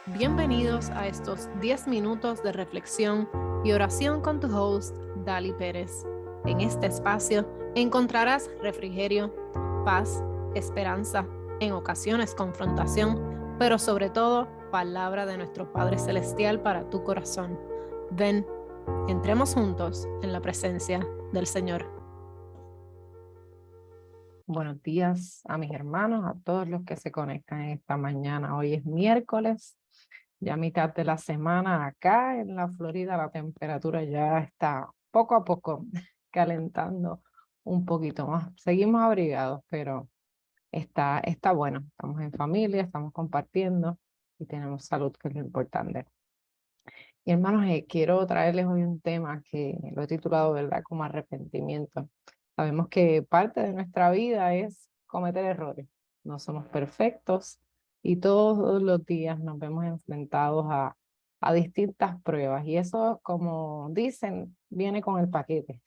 Bienvenidos a estos 10 minutos de reflexión y oración con tu host, Dali Pérez. En este espacio encontrarás refrigerio, paz, esperanza, en ocasiones confrontación, pero sobre todo palabra de nuestro Padre Celestial para tu corazón. Ven, entremos juntos en la presencia del Señor. Buenos días a mis hermanos, a todos los que se conectan esta mañana. Hoy es miércoles, ya mitad de la semana acá en la Florida. La temperatura ya está poco a poco calentando un poquito más. Seguimos abrigados, pero está bueno. Estamos en familia, estamos compartiendo y tenemos salud, que es lo importante. Y hermanos, quiero traerles hoy un tema que lo he titulado, ¿verdad?, como arrepentimiento. Sabemos que parte de nuestra vida es cometer errores. No somos perfectos y todos los días nos vemos enfrentados a distintas pruebas. Y eso, como dicen, viene con el paquete.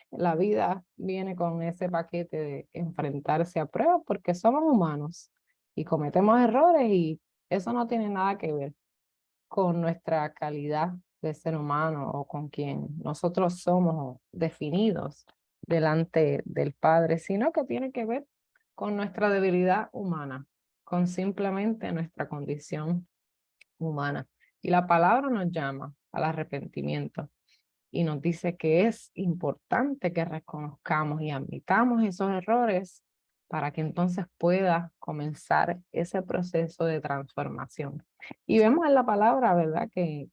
La vida viene con ese paquete de enfrentarse a pruebas porque somos humanos y cometemos errores y eso no tiene nada que ver con nuestra calidad de ser humano o con quien nosotros somos definidos delante del Padre, sino que tiene que ver con nuestra debilidad humana, con simplemente nuestra condición humana. Y la palabra nos llama al arrepentimiento y nos dice que es importante que reconozcamos y admitamos esos errores para que entonces pueda comenzar ese proceso de transformación. Y vemos en la palabra, ¿verdad?, que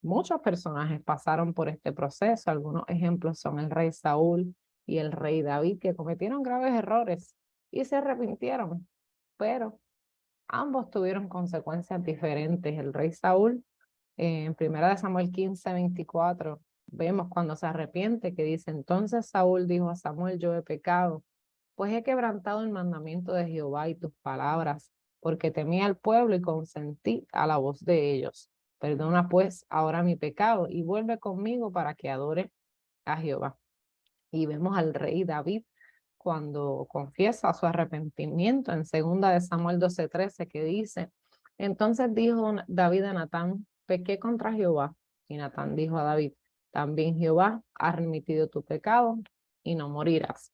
muchos personajes pasaron por este proceso. Algunos ejemplos son el rey Saúl y el rey David, que cometieron graves errores y se arrepintieron, pero ambos tuvieron consecuencias diferentes. El rey Saúl, en 1 Samuel 15:24, vemos cuando se arrepiente que dice: entonces Saúl dijo a Samuel, yo he pecado, pues he quebrantado el mandamiento de Jehová y tus palabras, porque temí al pueblo y consentí a la voz de ellos. Perdona pues ahora mi pecado y vuelve conmigo para que adore a Jehová. Y vemos al rey David cuando confiesa su arrepentimiento en 2 Samuel 12:13, que dice: entonces dijo David a Natán, pequé contra Jehová. Y Natán dijo a David: también Jehová ha remitido tu pecado y no morirás.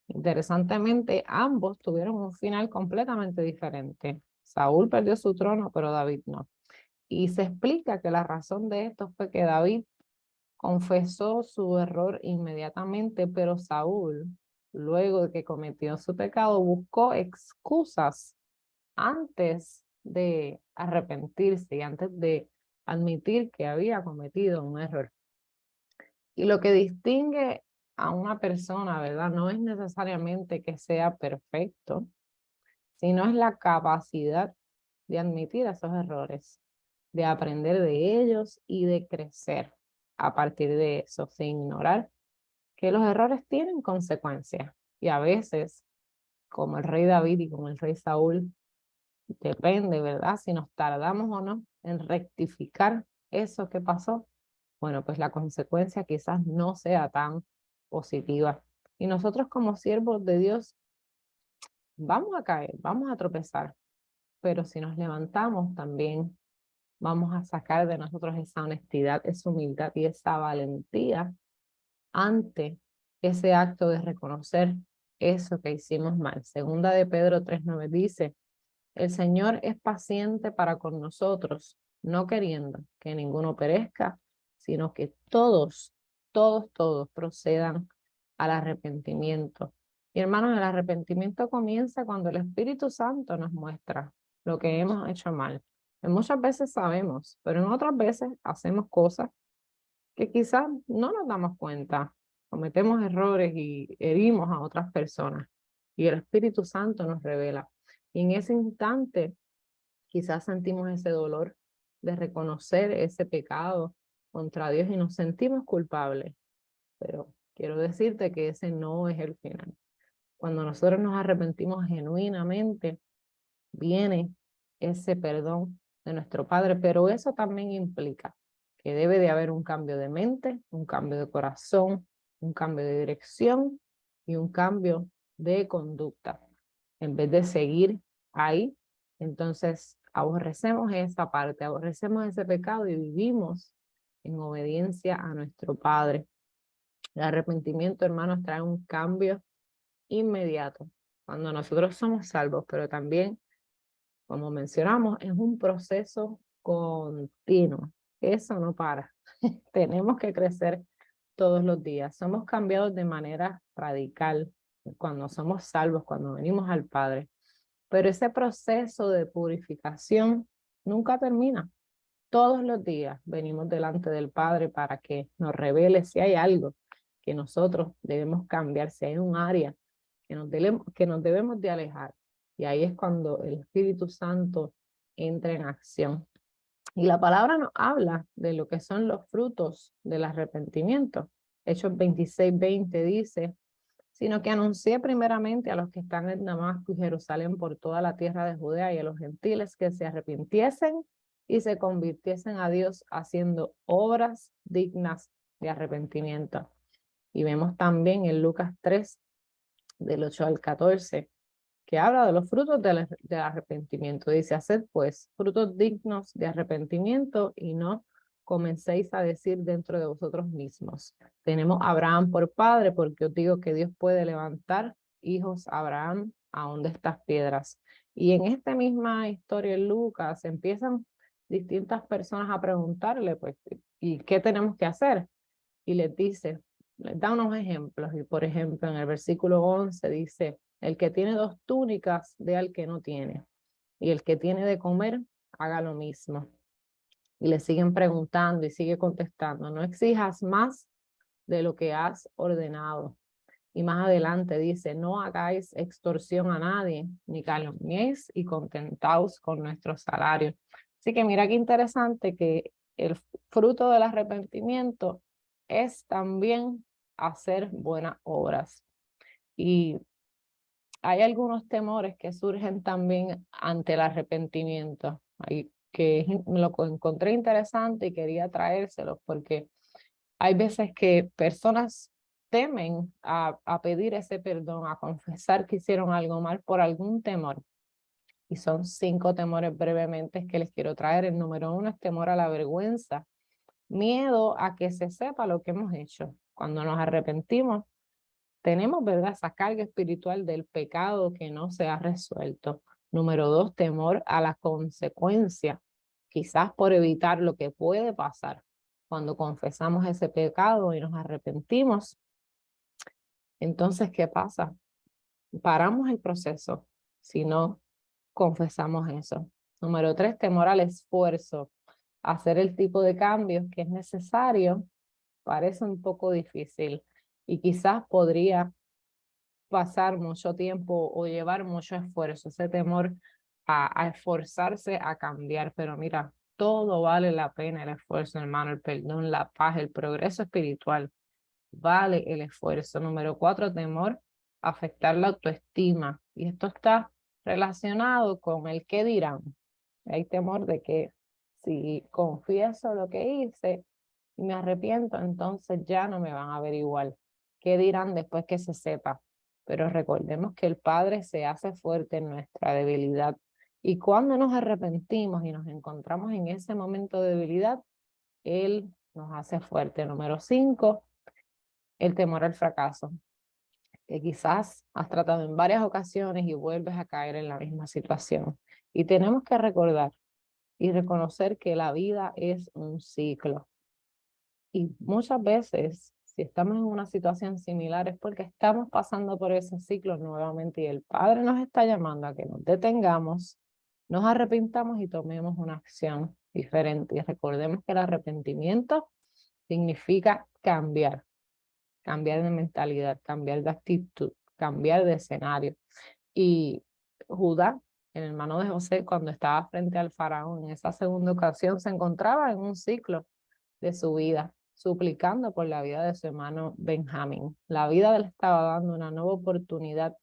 Interesantemente, ambos tuvieron un final completamente diferente. Saúl perdió su trono, pero David no. Y se explica que la razón de esto fue que David confesó su error inmediatamente, pero Saúl, luego de que cometió su pecado, buscó excusas antes de arrepentirse y antes de admitir que había cometido un error. Y lo que distingue a una persona, ¿verdad?, no es necesariamente que sea perfecto, sino es la capacidad de admitir esos errores, de aprender de ellos y de crecer a partir de eso, sin ignorar que los errores tienen consecuencias. Y a veces, como el rey David y como el rey Saúl, depende, ¿verdad?, si nos tardamos o no en rectificar eso que pasó, bueno, pues la consecuencia quizás no sea tan positiva. Y nosotros como siervos de Dios vamos a caer, vamos a tropezar, pero si nos levantamos también vamos a sacar de nosotros esa honestidad, esa humildad y esa valentía ante ese acto de reconocer eso que hicimos mal. Segunda de Pedro 3:9 dice: el Señor es paciente para con nosotros, no queriendo que ninguno perezca, sino que todos procedan al arrepentimiento. Y hermanos, el arrepentimiento comienza cuando el Espíritu Santo nos muestra lo que hemos hecho mal. Que muchas veces sabemos, pero en otras veces hacemos cosas que quizás no nos damos cuenta. Cometemos errores y herimos a otras personas. Y el Espíritu Santo nos revela. Y en ese instante quizás sentimos ese dolor de reconocer ese pecado contra Dios y nos sentimos culpables. Pero quiero decirte que ese no es el final. Cuando nosotros nos arrepentimos genuinamente, viene ese perdón de nuestro Padre, pero eso también implica que debe de haber un cambio de mente, un cambio de corazón, un cambio de dirección y un cambio de conducta. En vez de seguir ahí, entonces aborrecemos esa parte, aborrecemos ese pecado y vivimos en obediencia a nuestro Padre. El arrepentimiento, hermanos, trae un cambio inmediato cuando nosotros somos salvos, pero también, como mencionamos, es un proceso continuo. Eso no para. Tenemos que crecer todos los días. Somos cambiados de manera radical cuando somos salvos, cuando venimos al Padre. Pero ese proceso de purificación nunca termina. Todos los días venimos delante del Padre para que nos revele si hay algo que nosotros debemos cambiar, si hay un área que nos debemos de alejar. Y ahí es cuando el Espíritu Santo entra en acción. Y la palabra nos habla de lo que son los frutos del arrepentimiento. Hechos 26:20 dice, sino que anuncié primeramente a los que están en Damasco y Jerusalén por toda la tierra de Judea y a los gentiles que se arrepintiesen y se convirtiesen a Dios haciendo obras dignas de arrepentimiento. Y vemos también en Lucas 3, del 8 al 14, que habla de los frutos del arrepentimiento. Dice, haced pues frutos dignos de arrepentimiento y no comencéis a decir dentro de vosotros mismos. Tenemos a Abraham por padre, porque os digo que Dios puede levantar hijos a Abraham aún de estas piedras. Y en esta misma historia en Lucas empiezan distintas personas a preguntarle, pues, ¿y qué tenemos que hacer? Y les dice, les da unos ejemplos. Y por ejemplo, en el versículo 11 dice, el que tiene 2 túnicas, dé al que no tiene. Y el que tiene de comer, haga lo mismo. Y le siguen preguntando y sigue contestando, no exijas más de lo que has ordenado. Y más adelante dice, no hagáis extorsión a nadie, ni calumniéis y contentaos con nuestro salario. Así que mira qué interesante que el fruto del arrepentimiento es también hacer buenas obras. Y hay algunos temores que surgen también ante el arrepentimiento, que me lo encontré interesante y quería traérselos porque hay veces que personas temen a pedir ese perdón, a confesar que hicieron algo mal por algún temor. Y son 5 temores brevemente que les quiero traer. El número 1 es temor a la vergüenza, miedo a que se sepa lo que hemos hecho. Cuando nos arrepentimos, tenemos, ¿verdad?, esa carga espiritual del pecado que no se ha resuelto. Número 2, temor a la consecuencia, quizás por evitar lo que puede pasar cuando confesamos ese pecado y nos arrepentimos. Entonces, ¿qué pasa? Paramos el proceso si no confesamos eso. Número 3, temor al esfuerzo. Hacer el tipo de cambios que es necesario parece un poco difícil y quizás podría pasar mucho tiempo o llevar mucho esfuerzo, ese temor a esforzarse a cambiar. Pero mira, todo vale la pena el esfuerzo, hermano, el perdón, la paz, el progreso espiritual. Vale el esfuerzo. Número 4, temor a afectar la autoestima. Y esto está relacionado con el qué dirán. Hay temor de que si confieso lo que hice y me arrepiento, entonces ya no me van a ver igual. ¿Qué dirán después que se sepa? Pero recordemos que el Padre se hace fuerte en nuestra debilidad. Y cuando nos arrepentimos y nos encontramos en ese momento de debilidad, Él nos hace fuerte. Número 5, el temor al fracaso, que quizás has tratado en varias ocasiones y vuelves a caer en la misma situación. Y tenemos que recordar y reconocer que la vida es un ciclo. Y muchas veces, si estamos en una situación similar, es porque estamos pasando por ese ciclo nuevamente y el Padre nos está llamando a que nos detengamos, nos arrepintamos y tomemos una acción diferente. Y recordemos que el arrepentimiento significa cambiar de mentalidad, cambiar de actitud, cambiar de escenario. Y Judá, el hermano de José, cuando estaba frente al faraón en esa segunda ocasión, se encontraba en un ciclo de su vida, suplicando por la vida de su hermano Benjamín. La vida le estaba dando una nueva oportunidad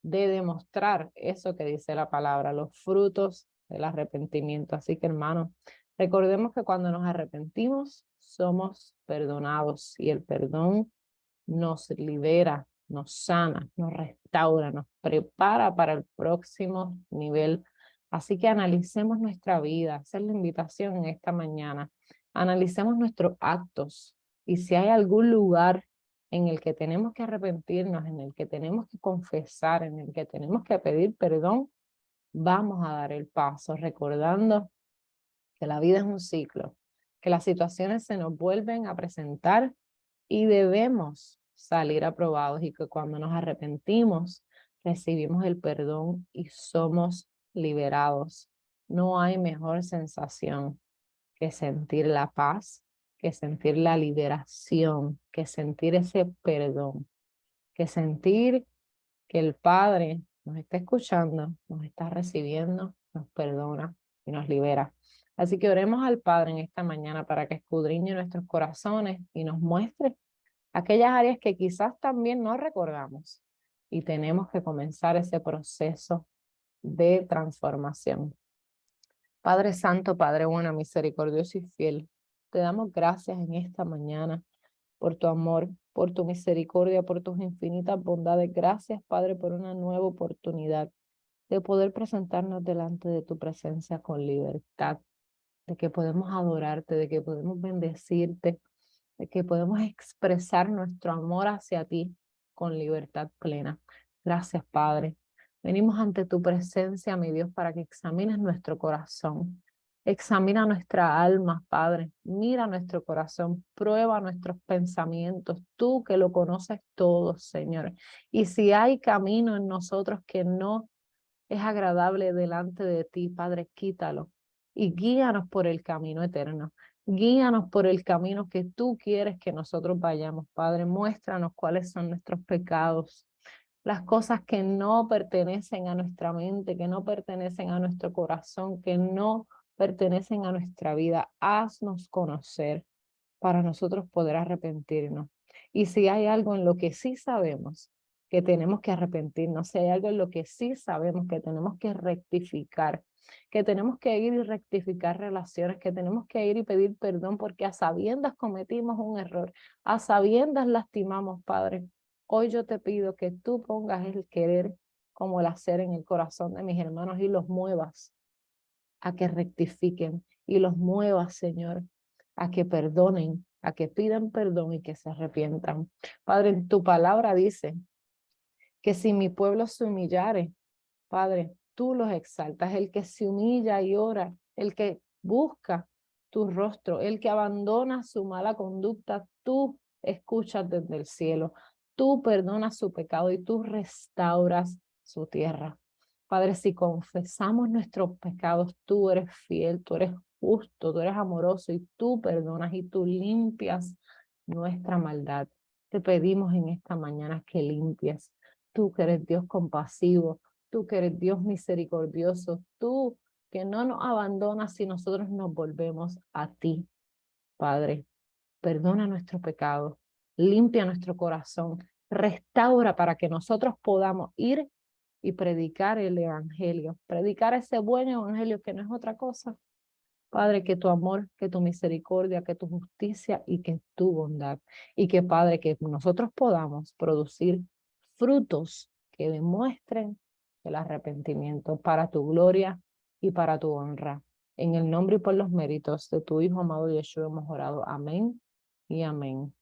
de demostrar eso que dice la palabra, los frutos del arrepentimiento. Así que, hermano, recordemos que cuando nos arrepentimos, somos perdonados y el perdón nos libera, nos sana, nos restaura, nos prepara para el próximo nivel Así que analicemos nuestra vida, esa es la invitación en esta mañana. Analicemos nuestros actos y si hay algún lugar en el que tenemos que arrepentirnos, en el que tenemos que confesar, en el que tenemos que pedir perdón, vamos a dar el paso recordando que la vida es un ciclo, que las situaciones se nos vuelven a presentar y debemos salir aprobados y que cuando nos arrepentimos recibimos el perdón y somos liberados. No hay mejor sensación que sentir la paz, que sentir la liberación, que sentir ese perdón, que sentir que el Padre nos está escuchando, nos está recibiendo, nos perdona y nos libera. Así que oremos al Padre en esta mañana para que escudriñe nuestros corazones y nos muestre aquellas áreas que quizás también no recordamos y tenemos que comenzar ese proceso de transformación. Padre Santo, Padre bueno, misericordioso y fiel, te damos gracias en esta mañana por tu amor, por tu misericordia, por tus infinitas bondades. Gracias, Padre, por una nueva oportunidad de poder presentarnos delante de tu presencia con libertad, de que podemos adorarte, de que podemos bendecirte, de que podemos expresar nuestro amor hacia ti con libertad plena. Gracias, Padre. Venimos ante tu presencia, mi Dios, para que examines nuestro corazón. Examina nuestra alma, Padre. Mira nuestro corazón, prueba nuestros pensamientos. Tú que lo conoces todo, Señor. Y si hay camino en nosotros que no es agradable delante de ti, Padre, quítalo y guíanos por el camino eterno. Guíanos por el camino que tú quieres que nosotros vayamos, Padre. Muéstranos cuáles son nuestros pecados, las cosas que no pertenecen a nuestra mente, que no pertenecen a nuestro corazón, que no pertenecen a nuestra vida. Haznos conocer para nosotros poder arrepentirnos. Y si hay algo en lo que sí sabemos que tenemos que arrepentirnos, si hay algo en lo que sí sabemos que tenemos que rectificar, que tenemos que ir y rectificar relaciones, que tenemos que ir y pedir perdón porque a sabiendas cometimos un error, a sabiendas lastimamos, Padre. Hoy yo te pido que tú pongas el querer como el hacer en el corazón de mis hermanos y los muevas a que rectifiquen y los muevas, Señor, a que perdonen, a que pidan perdón y que se arrepientan. Padre, en tu palabra dice que si mi pueblo se humillare, Padre, tú los exaltas, el que se humilla y ora, el que busca tu rostro, el que abandona su mala conducta, tú escuchas desde el cielo, tú perdonas su pecado y tú restauras su tierra. Padre, si confesamos nuestros pecados, tú eres fiel, tú eres justo, tú eres amoroso y tú perdonas y tú limpias nuestra maldad. Te pedimos en esta mañana que limpies. Tú que eres Dios compasivo, tú que eres Dios misericordioso, tú que no nos abandonas si nosotros nos volvemos a ti, Padre. Perdona nuestro pecado, limpia nuestro corazón, restaura para que nosotros podamos ir y predicar el evangelio, predicar ese buen evangelio que no es otra cosa, Padre, que tu amor, que tu misericordia, que tu justicia y que tu bondad. Y que, Padre, que nosotros podamos producir frutos que demuestren el arrepentimiento para tu gloria y para tu honra. En el nombre y por los méritos de tu Hijo amado Yeshua hemos orado. Amén y amén.